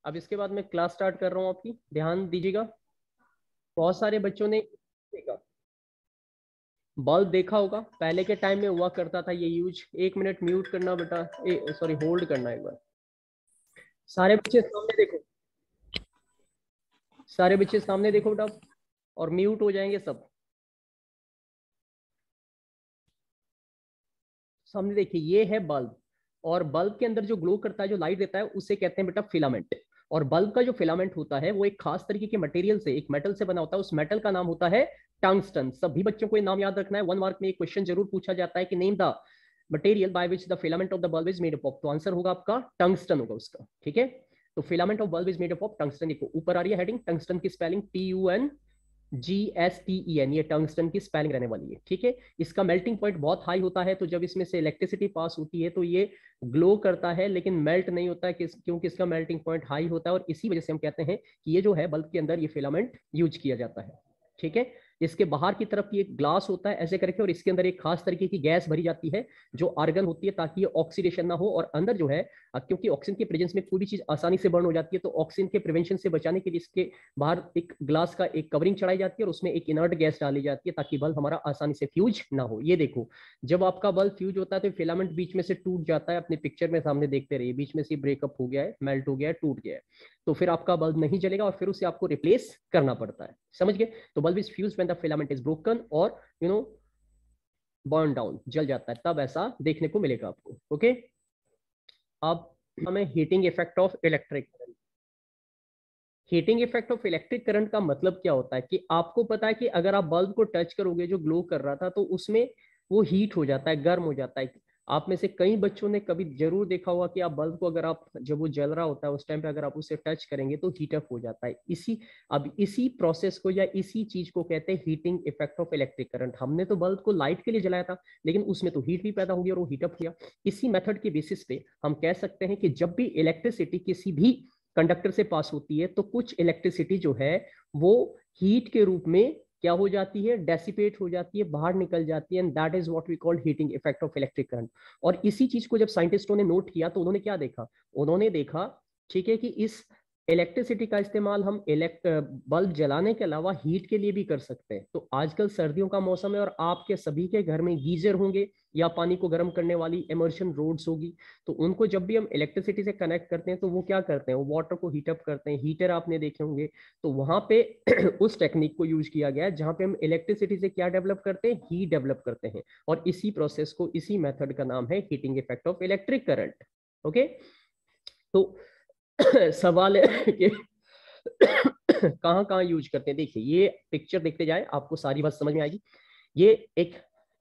अब इसके बाद मैं क्लास स्टार्ट कर रहा हूँ आपकी, ध्यान दीजिएगा। बहुत सारे बच्चों ने देखा, बल्ब देखा होगा, पहले के टाइम में हुआ करता था ये यूज। 1 मिनट म्यूट करना बेटा, सॉरी होल्ड करना एक बार। सारे बच्चे सामने देखो, सारे बच्चे सामने देखो बेटा, और म्यूट हो जाएंगे सब। सामने देखिए, ये है बल्ब, और बल्ब के अंदर जो ग्लो करता है, जो लाइट देता है, उसे कहते हैं बेटा फिलामेंट। और बल्ब का जो फिलामेंट होता है वो एक खास तरीके के मटेरियल से, एक मेटल से बना होता है। उस मेटल का नाम होता है टंगस्टन। सभी बच्चों को ये नाम याद रखना है। 1 मार्क में एक क्वेश्चन जरूर पूछा जाता है कि name the material by which the filament of the bulb is made up of. तो आंसर होगा आपका टंगस्टन होगा उसका, ठीक है। तो filament of bulb is made up of tungsten. देखो ऊपर आ रही है हेडिंग, टंगस्टन की स्पेलिंग TUNGSTEN, ये टंगस्टन की स्पेलिंग रहने वाली है, ठीक है। इसका मेल्टिंग पॉइंट बहुत हाई होता है, तो जब इसमें से इलेक्ट्रिसिटी पास होती है तो ये ग्लो करता है, लेकिन मेल्ट नहीं होता है, क्योंकि इसका मेल्टिंग पॉइंट हाई होता है। और इसी वजह से हम कहते हैं कि ये जो है बल्ब के अंदर ये फिलामेंट यूज किया जाता है, ठीक है। इसके बाहर की तरफ की एक ग्लास होता है ऐसे करके, और इसके अंदर एक खास तरीके की गैस भरी जाती है जो आर्गन होती है, ताकि ये ऑक्सीडेशन ना हो। और अंदर जो है, क्योंकि ऑक्सीजन के प्रेजेंस में कोई भी चीज आसानी से बर्न हो जाती है, तो ऑक्सीजन के प्रिवेंशन से बचाने के लिए इसके बाहर एक ग्लास का एक कवरिंग चढ़ाई जाती है, और उसमें एक इनर्ट गैस डाली जाती है ताकि बल्ब हमारा आसानी से फ्यूज ना हो। ये देखो, जब आपका बल्ब फ्यूज होता है तो फिलामेंट बीच में से टूट जाता है। अपने पिक्चर में सामने देखते रहिए, बीच में से ब्रेकअप हो गया है, मेल्ट हो गया है, टूट गया है, तो फिर आपका बल्ब नहीं जलेगा, और फिर उसे आपको रिप्लेस करना पड़ता है। समझ गए? तो bulb is fuse when the filament is broken और बर्न डाउन, जल जाता है, तब ऐसा देखने को मिलेगा आपको, ओके। अब हमें heating effect of electric current. Heating effect of electric current का मतलब क्या होता है कि आपको पता है कि अगर आप बल्ब को टच करोगे जो ग्लो कर रहा था, तो उसमें वो हीट हो जाता है, गर्म हो जाता है। आप में से कई बच्चों ने कभी जरूर देखा होगा कि आप बल्ब को, अगर आप, जब वो जल रहा होता है उस टाइम पे अगर आप उसे टच करेंगे तो हीट अप हो जाता है। इसी प्रोसेस को या इसी चीज को कहते हैं heating effect of electric current. हमने तो बल्ब को लाइट के लिए जलाया था, लेकिन उसमें तो हीट भी पैदा हो गई और वो हीट अप किया। इसी मेथड के बेसिस पे हम कह सकते हैं कि जब भी इलेक्ट्रिसिटी किसी भी कंडक्टर से पास होती है, तो कुछ इलेक्ट्रिसिटी जो है वो हीट के रूप में क्या हो जाती है, डेसिपेट हो जाती है, बाहर निकल जाती है, and that is what we called heating effect of electric current. और इसी चीज को जब साइंटिस्टों ने नोट किया तो उन्होंने क्या देखा, उन्होंने देखा, ठीक है, कि इस इलेक्ट्रिसिटी का इस्तेमाल हम बल्ब जलाने के अलावा हीट के लिए भी कर सकते हैं। तो आजकल सर्दियों का मौसम है और आपके सभी के घर में गीजर होंगे या पानी को गर्म करने वाली इमर्शन रोड्स होगी। तो उनको जब भी हम इलेक्ट्रिसिटी से कनेक्ट करते हैं तो वो क्या करते हैं, वो वाटर को हीटअप करते हैं। हीटर आपने देखे होंगे, तो वहां पे उस टेक्निक को यूज किया गया है जहां पे हम इलेक्ट्रिसिटी से क्या डेवलप करते हैं, हीट डेवलप करते हैं। और इसी प्रोसेस को, इसी मेथड का नाम है heating effect of electric current, okay. तो सवाल है कि कहाँ कहाँ यूज करते हैं। देखिए ये पिक्चर देखते जाए, आपको सारी बात समझ में आएगी। ये एक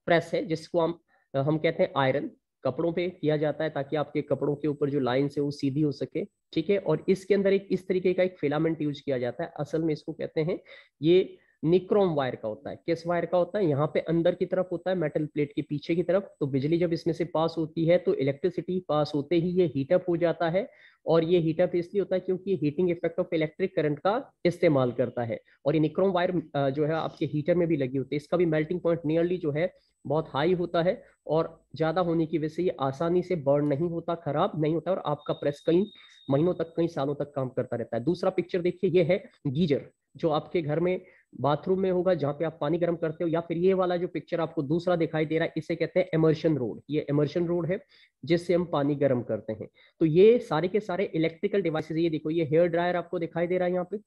प्रेस है जिसको हम कहते हैं आयरन। कपड़ों पे किया जाता है ताकि आपके कपड़ों के ऊपर जो लाइन है वो सीधी हो सके, ठीक है। और इसके अंदर एक इस तरीके का एक फिलामेंट यूज किया जाता है। असल में इसको कहते हैं, ये निक्रोम वायर का होता है। किस वायर का होता है, यहाँ पे अंदर की तरफ होता है, मेटल प्लेट के पीछे की तरफ। तो बिजली जब इसमें से पास होती है तो इलेक्ट्रिसिटी पास होते ही ये हीटअप हो जाता है। और ये हीटअप इसलिए होता है क्योंकि ये heating effect of electric current का इस्तेमाल करता है। और ये निक्रोम वायर जो है आपके हीटर में भी लगी होती है। इसका भी मेल्टिंग पॉइंट नियरली जो है बहुत हाई होता है, और ज्यादा होने की वजह से ये आसानी से बर्न नहीं होता, खराब नहीं होता, और आपका प्रेस कई महीनों तक, कई सालों तक काम करता रहता है। दूसरा पिक्चर देखिए, ये है गीजर, जो आपके घर में बाथरूम में होगा जहां पे आप पानी गर्म करते हो। या फिर ये वाला जो पिक्चर आपको दूसरा दिखाई दे रहा है, इसे कहते हैं इमर्शन रोड। ये इमर्शन रोड है जिससे हम पानी गर्म करते हैं। तो ये सारे के सारे इलेक्ट्रिकल डिवाइसेस। ये देखो, ये हेयर ड्रायर आपको दिखाई दे रहा है यहाँ पे,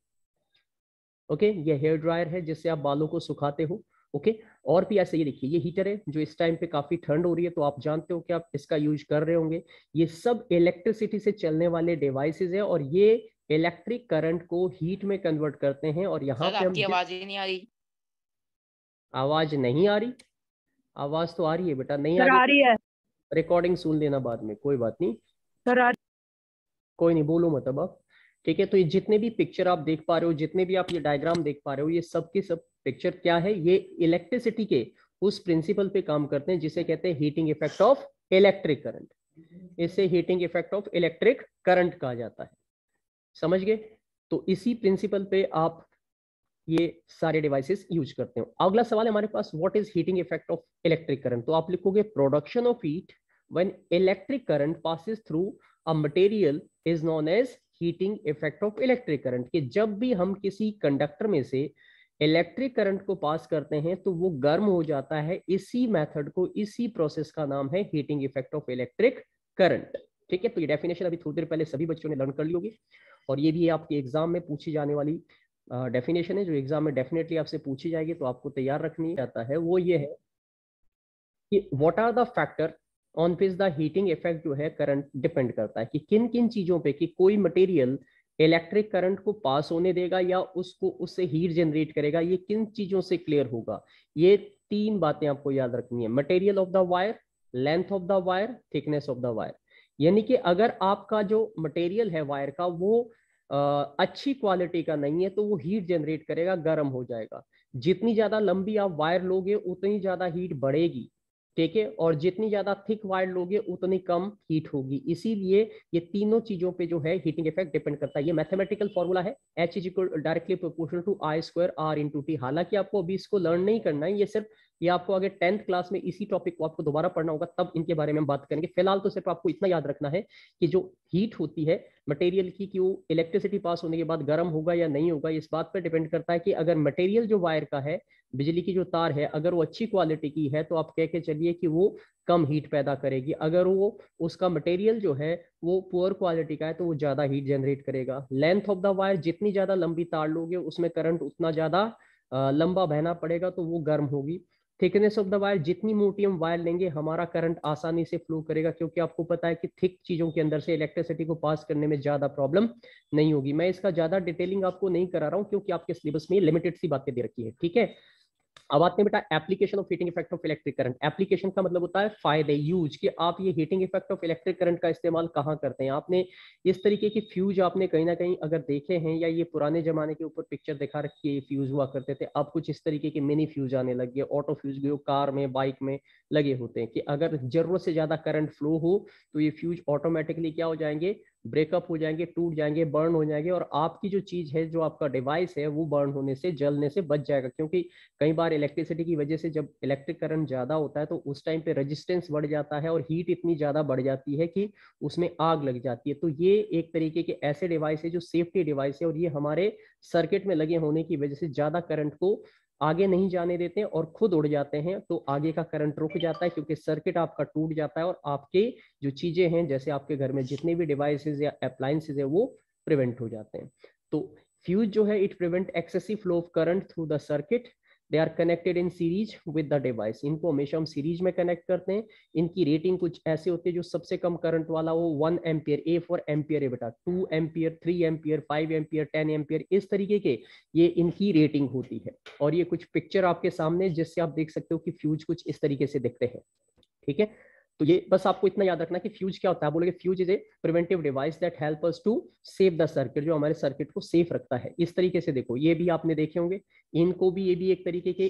ओके। ये हेयर ड्रायर है जिससे आप बालों को सुखाते हो, ओके। और भी ऐसे, ये देखिए, ये हीटर है जो इस टाइम पे काफी ठंड हो रही है तो आप जानते हो कि आप इसका यूज कर रहे होंगे। ये सब इलेक्ट्रिसिटी से चलने वाले डिवाइसेस है, और ये इलेक्ट्रिक करंट को हीट में कन्वर्ट करते हैं। और यहाँ सर पे हम आपकी आवाज ही नहीं आ रही। आवाज नहीं आ रही? आवाज तो आ रही है बेटा, नहीं आ सर रही आ तो रही है। रिकॉर्डिंग सुन लेना बाद में, कोई बात नहीं। सर आ कोई नहीं, बोलो मतलब आप, ठीक है। तो ये जितने भी पिक्चर आप देख पा रहे हो, जितने भी आप ये डायग्राम देख पा रहे हो, ये सब के सब पिक्चर क्या है, ये इलेक्ट्रिसिटी के उस प्रिंसिपल पे काम करते हैं जिसे कहते हैं heating effect of electric current. इसे heating effect of electric current कहा जाता है, समझ गए? तो इसी प्रिंसिपल पे आप ये सारे डिवाइसेस यूज करते हो। अगला सवाल है हमारे पास, what is heating effect of electric current. तो आप लिखोगे production of heat when electric current passes through a material is known as heating effect of electric current, कि जब भी हम किसी कंडक्टर में से इलेक्ट्रिक करंट को पास करते हैं तो वो गर्म हो जाता है। इसी मेथड को, इसी प्रोसेस का नाम है heating effect of electric current. ठीक है, तो ये डेफिनेशन अभी थोड़ी देर पहले सभी बच्चों ने लर्न कर ली होगी, और ये भी आपके एग्जाम में पूछी जाने वाली डेफिनेशन है, जो एग्जाम में डेफिनेटली आपसे पूछी जाएगी, तो आपको तैयार रखनी आता है। वो ये है कि what are the factor on which the heating effect जो है करंट डिपेंड करता है, कि किन किन चीजों पे, कि कोई मटेरियल इलेक्ट्रिक करंट को पास होने देगा या उसको, उससे हीट जनरेट करेगा, ये किन चीजों से क्लियर होगा। ये तीन बातें आपको याद रखनी है, material of the wire, length of the wire, thickness of the wire. यानी कि अगर आपका जो मटेरियल है वायर का वो अच्छी क्वालिटी का नहीं है तो वो हीट जनरेट करेगा, गर्म हो जाएगा। जितनी ज्यादा लंबी आप वायर लोगे उतनी ज्यादा हीट बढ़ेगी, ठीक है, और जितनी ज्यादा थिक वायर लोगे उतनी कम हीट होगी। इसीलिए ये तीनों चीजों पे जो है हीटिंग इफेक्ट डिपेंड करता है। ये मैथमेटिकल फॉर्मूला है, H is equal directly proportional to I square R into T. हालांकि आपको अभी इसको लर्न नहीं करना है, ये सिर्फ ये आपको आगे 10th क्लास में इसी टॉपिक को आपको दोबारा पढ़ना होगा, तब इनके बारे में हम बात करेंगे। फिलहाल तो सिर्फ आपको इतना याद रखना है कि जो हीट होती है मटेरियल की, कि वो इलेक्ट्रिसिटी पास होने के बाद गर्म होगा या नहीं होगा, इस बात पर डिपेंड करता है कि अगर मटेरियल जो वायर का है, बिजली की जो तार है, अगर वो अच्छी क्वालिटी की है तो आप कह के चलिए कि वो कम हीट पैदा करेगी। अगर वो, उसका मटेरियल जो है वो पुअर क्वालिटी का है तो वो ज्यादा हीट जनरेट करेगा। लेंथ ऑफ द वायर, जितनी ज्यादा लंबी तार लोगे उसमें करंट उतना ज्यादा लंबा बहना पड़ेगा तो वो गर्म होगी। थिकनेस ऑफ द वायर, जितनी मोटी हम वायर लेंगे हमारा करंट आसानी से फ्लो करेगा, क्योंकि आपको पता है कि थिक चीजों के अंदर से इलेक्ट्रिसिटी को पास करने में ज्यादा प्रॉब्लम नहीं होगी। मैं इसका ज्यादा डिटेलिंग आपको नहीं करा रहा हूँ क्योंकि आपके सिलेबस में लिमिटेड सी बातें दे रखी है। ठीक है, अब आते हैं बेटा application of heating effect of electric current. Application का मतलब होता है फायदे, यूज, कि आप ये heating effect of electric current का इस्तेमाल कहाँ करते हैं। आपने इस तरीके की फ्यूज आपने कहीं ना कहीं अगर देखे हैं, या ये पुराने जमाने के ऊपर पिक्चर दिखा रखी है, फ्यूज हुआ करते थे, अब कुछ इस तरीके के मिनी फ्यूज आने लग गए, ऑटो फ्यूज जो कार में, बाइक में लगे होते हैं, कि अगर जरूरत से ज्यादा करंट फ्लो हो तो ये फ्यूज ऑटोमेटिकली क्या हो जाएंगे, ब्रेकअप हो जाएंगे, टूट जाएंगे, बर्न हो जाएंगे, और आपकी जो चीज है, जो आपका डिवाइस है, वो बर्न होने से, जलने से बच जाएगा। क्योंकि कई बार इलेक्ट्रिसिटी की वजह से जब इलेक्ट्रिक करंट ज्यादा होता है तो उस टाइम पे रेजिस्टेंस बढ़ जाता है और हीट इतनी ज्यादा बढ़ जाती है कि उसमें आग लग जाती है। तो ये एक तरीके के ऐसे डिवाइस है जो सेफ्टी डिवाइस है, और ये हमारे सर्किट में लगे होने की वजह से ज्यादा करंट को आगे नहीं जाने देते हैं और खुद उड़ जाते हैं, तो आगे का करंट रुक जाता है, क्योंकि सर्किट आपका टूट जाता है और आपके जो चीजें हैं, जैसे आपके घर में जितने भी डिवाइसेज या अप्लायंसेज है, वो प्रिवेंट हो जाते हैं। तो फ्यूज जो है, it prevent excessive flow of current through the circuit. They are connected in series with the device. इनको हमेशा हम सीरीज में कनेक्ट करते हैं। इनकी रेटिंग कुछ ऐसे होती है, जो सबसे कम करंट वाला वो 1 एम्पियर, ए फॉर एम्पियर है बेटा, 2 एम्पियर, 3 एम्पियर, 5 एम्पियर, 10 एम्पियर, इस तरीके के ये इनकी रेटिंग होती है। और ये कुछ पिक्चर आपके सामने, जिससे आप देख सकते हो कि फ्यूज कुछ इस तरीके से दिखते हैं। ठीक है, तो ये बस आपको इतना याद रखना कि फ्यूज क्या होता है। बोलोगे fuse is a preventive device that help us to save the circuit, जो हमारे सर्किट को सेफ रखता है। इस तरीके से देखो, ये भी आपने देखे होंगे, इनको भी, ये भी एक तरीके के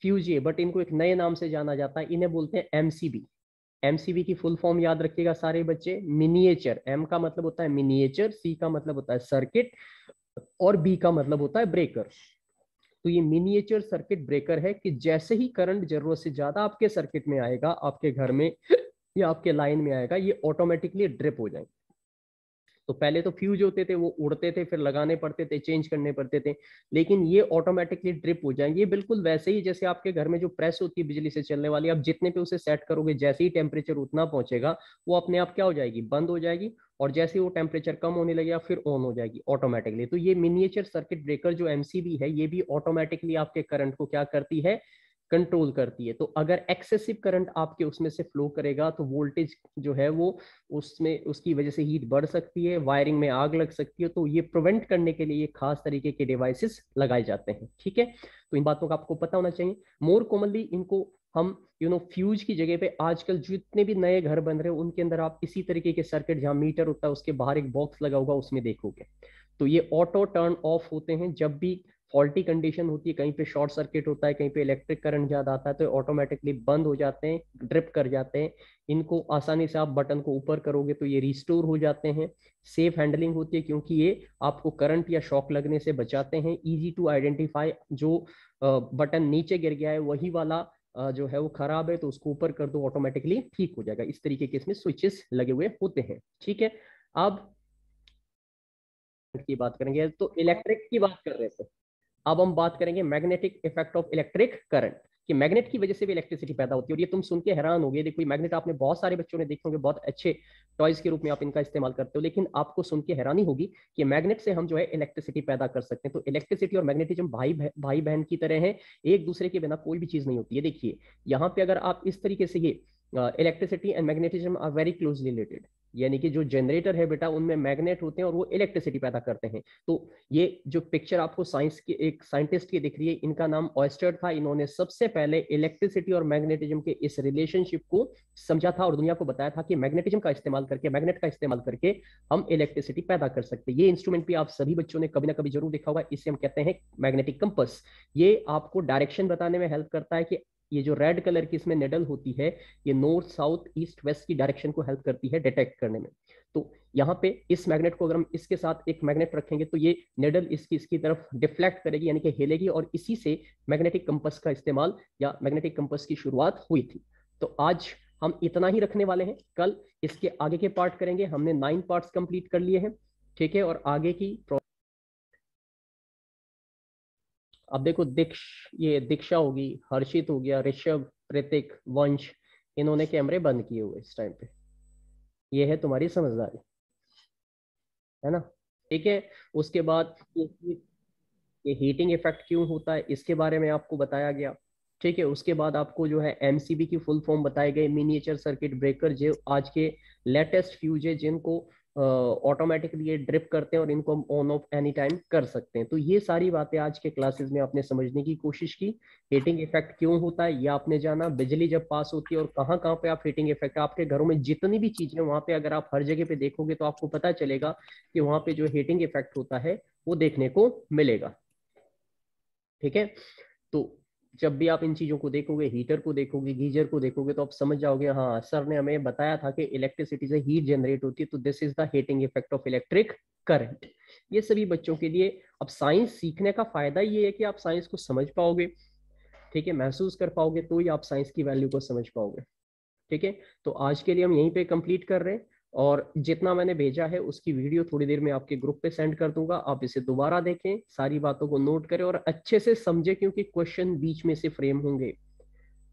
फ्यूज है, बट इनको एक नए नाम से जाना जाता है, इन्हें बोलते हैं एमसीबी। एमसीबी की फुल फॉर्म याद रखिएगा सारे बच्चे, मिनिएचर। एम का मतलब होता है मिनिएचर, सी का मतलब होता है सर्किट, और बी का मतलब होता है ब्रेकर। तो ये मिनिएचर सर्किट ब्रेकर है, कि जैसे ही करंट जरूरत से ज्यादा आपके सर्किट में आएगा, आपके घर में या आपके लाइन में आएगा, ये ऑटोमेटिकली ड्रिप हो जाएंगे। तो पहले तो फ्यूज होते थे, वो उड़ते थे, फिर लगाने पड़ते थे, चेंज करने पड़ते थे, लेकिन ये ऑटोमेटिकली ड्रिप हो जाएंगे। ये बिल्कुल वैसे ही जैसे आपके घर में जो प्रेस होती है बिजली से चलने वाली, आप जितने पे उसे सेट करोगे, जैसे ही टेम्परेचर उतना पहुंचेगा, वो अपने आप क्या हो जाएगी, बंद हो जाएगी, और जैसे ही वो टेम्परेचर कम होने लगेगा फिर ऑन हो जाएगी ऑटोमेटिकली। तो ये मिनिएचर सर्किट ब्रेकर जो एमसीबी है, ये भी ऑटोमेटिकली आपके करंट को क्या करती है, कंट्रोल करती है। तो अगर एक्सेसिव करंट आपके उसमें से फ्लो करेगा तो वोल्टेज जो है वो उसमें, उसकी वजह से हीट बढ़ सकती है, वायरिंग में आग लग सकती है। तो ये प्रिवेंट करने के लिए ये खास तरीके के डिवाइसेस लगाए जाते हैं। ठीक है, तो इन बातों का आपको पता होना चाहिए। मोर कॉमनली इनको हम फ्यूज की जगह पे आजकल जितने भी नए घर बन रहे हैं उनके अंदर आप इसी तरीके के सर्किट, जहां मीटर होता है उसके बाहर एक बॉक्स लगा होगा, उसमें देखोगे तो ये ऑटो टर्न ऑफ होते हैं। जब भी फॉल्टी कंडीशन होती है, कहीं पे शॉर्ट सर्किट होता है, कहीं पे इलेक्ट्रिक करंट ज्यादा आता है, तो ऑटोमेटिकली बंद हो जाते हैं, ड्रिप कर जाते हैं। इनको आसानी से आप बटन को ऊपर करोगे तो ये रिस्टोर हो जाते हैं। सेफ हैंडलिंग होती है, क्योंकि ये आपको करंट या शॉक लगने से बचाते हैं। इजी टू आइडेंटिफाई, जो बटन नीचे गिर गया है वही वाला जो है वो खराब है, तो उसको ऊपर कर दो, ऑटोमेटिकली ठीक हो जाएगा। इस तरीके के इसमें स्विचेस लगे हुए होते हैं। ठीक है, अब की बात करेंगे, तो इलेक्ट्रिक की बात कर रहे थे। अब हम बात करेंगे magnetic effect of electric current, कि मैग्नेट की वजह से भी इलेक्ट्रिसिटी पैदा होती है। और ये तुम सुन के हैरान होगे, देखो मैग्नेट आपने बहुत सारे बच्चों ने देखे होंगे, बहुत अच्छे टॉयज के रूप में आप इनका इस्तेमाल करते हो, लेकिन आपको सुन के हैरानी होगी कि मैग्नेट से हम जो है इलेक्ट्रिसिटी पैदा कर सकते हैं। तो इलेक्ट्रिसिटी और मैग्नेटिज्म भाई बहन की तरह है, एक दूसरे के बिना कोई भी चीज नहीं होती है। देखिए यहाँ पे अगर आप इस तरीके से, ये electricity and magnetism are very closely related, यानी कि जो जनरेटर है बेटा उनमें मैग्नेट होते हैं और वो इलेक्ट्रिसिटी पैदा करते हैं। तो ये जो पिक्चर आपको साइंस की एक साइंटिस्ट की दिख रही है, इनका नाम ऑयस्टर था। इन्होंने सबसे पहले इलेक्ट्रिसिटी और मैग्नेटिज्म के इस रिलेशनशिप को समझा था और दुनिया को बताया था कि मैग्नेटिज्म का इस्तेमाल करके, मैग्नेट का इस्तेमाल करके हम इलेक्ट्रिसिटी पैदा कर सकते हैं। ये इंस्ट्रूमेंट भी आप सभी बच्चों ने कभी ना कभी जरूर देखा होगा, इसे हम कहते हैं मैग्नेटिक कंपस। ये आपको डायरेक्शन बताने में हेल्प करता है, कि ये जो रेड कलर की इसमें निडल होती है, ये नॉर्थ साउथ ईस्ट वेस्ट की डायरेक्शन को हेल्प करती है डिटेक्ट करने में। तो यहाँ पे इस मैग्नेट को अगर हम इसके साथ एक मैग्नेट रखेंगे तो ये निडल इसकी तरफ डिफ्लेक्ट करेगी, यानी कि हिलेगी, और इसी से मैग्नेटिक कंपस का इस्तेमाल या मैग्नेटिक कंपस की शुरुआत हुई थी। तो आज हम इतना ही रखने वाले हैं, कल इसके आगे के पार्ट करेंगे। हमने 9 पार्ट्स कंप्लीट कर लिए हैं, ठीक है। और आगे की अब देखो, ये दीक्षा होगी, हर्षित हो गया, ऋषभ, ऋतिक, वंश, इन्होंने कैमरे बंद किए हुए इस टाइम पे। ये है तुम्हारी समझदारी, है ना, ठीक है। उसके बाद ये हीटिंग इफेक्ट क्यों होता है इसके बारे में आपको बताया गया, ठीक है। उसके बाद आपको जो है एमसीबी की फुल फॉर्म बताए गए, मिनिएचर सर्किट ब्रेकर, जो आज के लेटेस्ट फ्यूज है जिनको ऑटोमेटिकली ये ड्रिप करते हैं और इनको हम ऑन ऑफ एनी टाइम कर सकते हैं। तो ये सारी बातें आज के क्लासेस में आपने समझने की कोशिश की। हीटिंग इफेक्ट क्यों होता है ये आपने जाना, बिजली जब पास होती है और कहाँ कहाँ पे आप हीटिंग इफेक्ट, आपके घरों में जितनी भी चीजें वहां पे अगर आप हर जगह पे देखोगे तो आपको पता चलेगा कि वहां पे जो हीटिंग इफेक्ट होता है वो देखने को मिलेगा, ठीक है। तो जब भी आप इन चीजों को देखोगे, हीटर को देखोगे, गीजर को देखोगे, तो आप समझ जाओगे हाँ सर ने हमें बताया था कि इलेक्ट्रिसिटी से हीट जनरेट होती है, तो this is the heating effect of electric current. ये सभी बच्चों के लिए, अब साइंस सीखने का फायदा ये है कि आप साइंस को समझ पाओगे, ठीक है, महसूस कर पाओगे, तो ही आप साइंस की वैल्यू को समझ पाओगे, ठीक है। तो आज के लिए हम यहीं पे कंप्लीट कर रहे हैं, और जितना मैंने भेजा है उसकी वीडियो थोड़ी देर में आपके ग्रुप पे सेंड कर दूंगा। आप इसे दोबारा देखें, सारी बातों को नोट करें और अच्छे से समझे, क्योंकि क्वेश्चन बीच में से फ्रेम होंगे,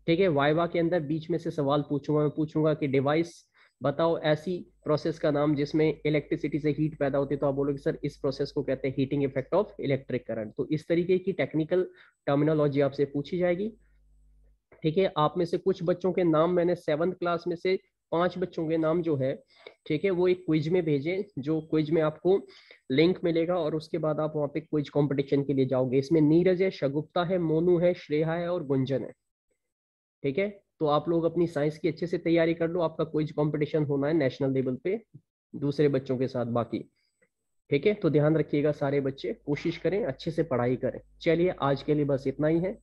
ठीक है। वाइवा के अंदर बीच में से सवाल पूछूंगा, मैं पूछूंगा कि डिवाइस बताओ ऐसी प्रोसेस का नाम जिसमें इलेक्ट्रिसिटी से हीट पैदा होती है, तो आप बोलोगे सर इस प्रोसेस को कहते हैं heating effect of electric current. तो इस तरीके की टेक्निकल टर्मिनोलॉजी आपसे पूछी जाएगी, ठीक है। आप में से कुछ बच्चों के नाम मैंने 7th क्लास में से 5 बच्चों के नाम जो है, ठीक है, वो एक क्विज में भेजे, जो क्विज में आपको लिंक मिलेगा और उसके बाद आप वहाँ पे क्विज कंपटीशन के लिए जाओगे। इसमें नीरज है, शगुप्ता है, मोनू है, श्रेया है और गुंजन है, ठीक है। तो आप लोग अपनी साइंस की अच्छे से तैयारी कर लो, आपका क्विज कंपटीशन होना है नेशनल लेवल पे दूसरे बच्चों के साथ बाकी, ठीक है। तो ध्यान रखिएगा, सारे बच्चे कोशिश करें अच्छे से पढ़ाई करें। चलिए आज के लिए बस इतना ही है।